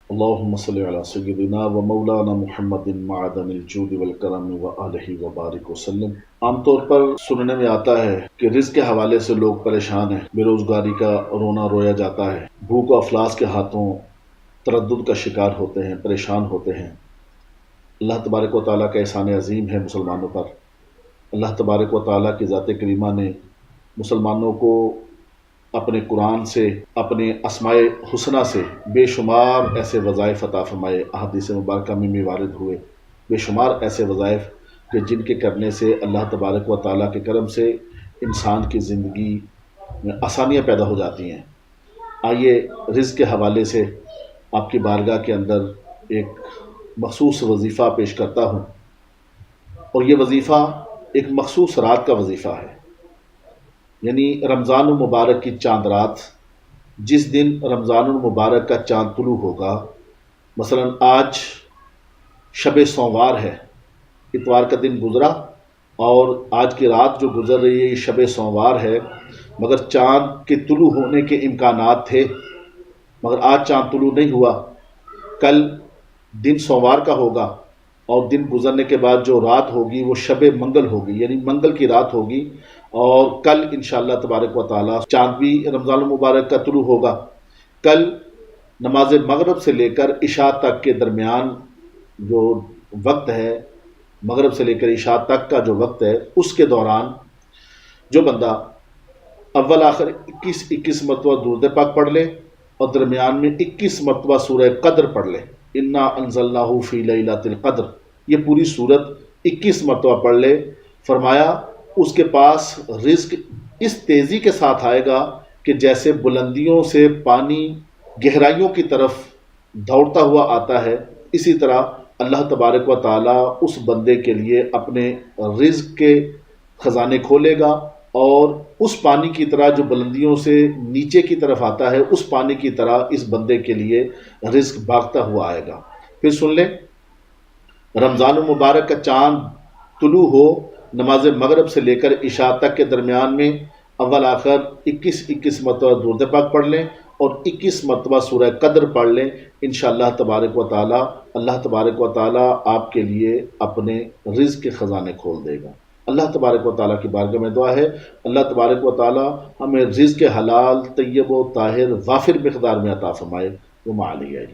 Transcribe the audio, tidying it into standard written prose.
اللهم صل على سيدنا و مولانا محمد معدن الجود والکرم و آلہ و بارک وسلم۔ عام طور پر سننے میں آتا ہے کہ رزق کے حوالے سے لوگ پریشان ہیں، بے روزگاری کا رونا رویا جاتا ہے، بھوک و افلاس کے ہاتھوں تردد کا شکار ہوتے ہیں، پریشان ہوتے ہیں۔ اللہ تبارک و تعالیٰ کا احسان عظیم ہے مسلمانوں پر۔ اللہ تبارک و تعالیٰ کی ذات کریمہ نے مسلمانوں کو اپنے قرآن سے، اپنے اسماء حسنہ سے بے شمار ایسے وظائف عطا فرمائے، احادیث مبارکہ میں وارد ہوئے بے شمار ایسے وظائف کہ جن کے کرنے سے اللہ تبارک و تعالیٰ کے کرم سے انسان کی زندگی میں آسانیاں پیدا ہو جاتی ہیں۔ آئیے رزق کے حوالے سے آپ کی بارگاہ کے اندر ایک مخصوص وظیفہ پیش کرتا ہوں، اور یہ وظیفہ ایک مخصوص رات کا وظیفہ ہے، یعنی رمضان المبارک کی چاند رات، جس دن رمضان المبارک کا چاند طلوع ہوگا۔ مثلا آج شب سوموار ہے، اتوار کا دن گزرا اور آج کی رات جو گزر رہی ہے یہ شب سوموار ہے، مگر چاند کے طلوع ہونے کے امکانات تھے، مگر آج چاند طلوع نہیں ہوا۔ کل دن سوموار کا ہوگا اور دن گزرنے کے بعد جو رات ہوگی وہ شب منگل ہوگی، یعنی منگل کی رات ہوگی، اور کل انشاءاللہ تبارک و تعالی چاند بھی رمضان المبارک کا طلوع ہوگا۔ کل نماز مغرب سے لے کر عشاء تک کے درمیان جو وقت ہے، مغرب سے لے کر عشاء تک کا جو وقت ہے، اس کے دوران جو بندہ اول آخر 21 مرتبہ درود پاک پڑھ لے اور درمیان میں 21 مرتبہ سورہ قدر پڑھ لے، انا انزلناہ فی لیلۃ القدر، یہ پوری سورت 21 مرتبہ پڑھ لے، فرمایا اس کے پاس رزق اس تیزی کے ساتھ آئے گا کہ جیسے بلندیوں سے پانی گہرائیوں کی طرف دوڑتا ہوا آتا ہے، اسی طرح اللہ تبارک و تعالیٰ اس بندے کے لیے اپنے رزق کے خزانے کھولے گا، اور اس پانی کی طرح جو بلندیوں سے نیچے کی طرف آتا ہے، اس پانی کی طرح اس بندے کے لیے رزق بھاگتا ہوا آئے گا۔ پھر سن لیں، رمضان المبارک کا چاند طلوع ہو، نماز مغرب سے لے کر عشاء تک کے درمیان میں اول آخر 21 مرتبہ درود پاک پڑھ لیں اور 21 مرتبہ سورہ قدر پڑھ لیں، انشاءاللہ تبارک و تعالی اللہ تبارک و تعالی آپ کے لیے اپنے رزق کے خزانے کھول دے گا۔ اللہ تبارک و تعالیٰ کی بارگاہ میں دعا ہے، اللہ تبارک و تعالی ہمیں رزق حلال طیب و طاہر وافر مقدار میں عطا فرمائے۔ وما علیہ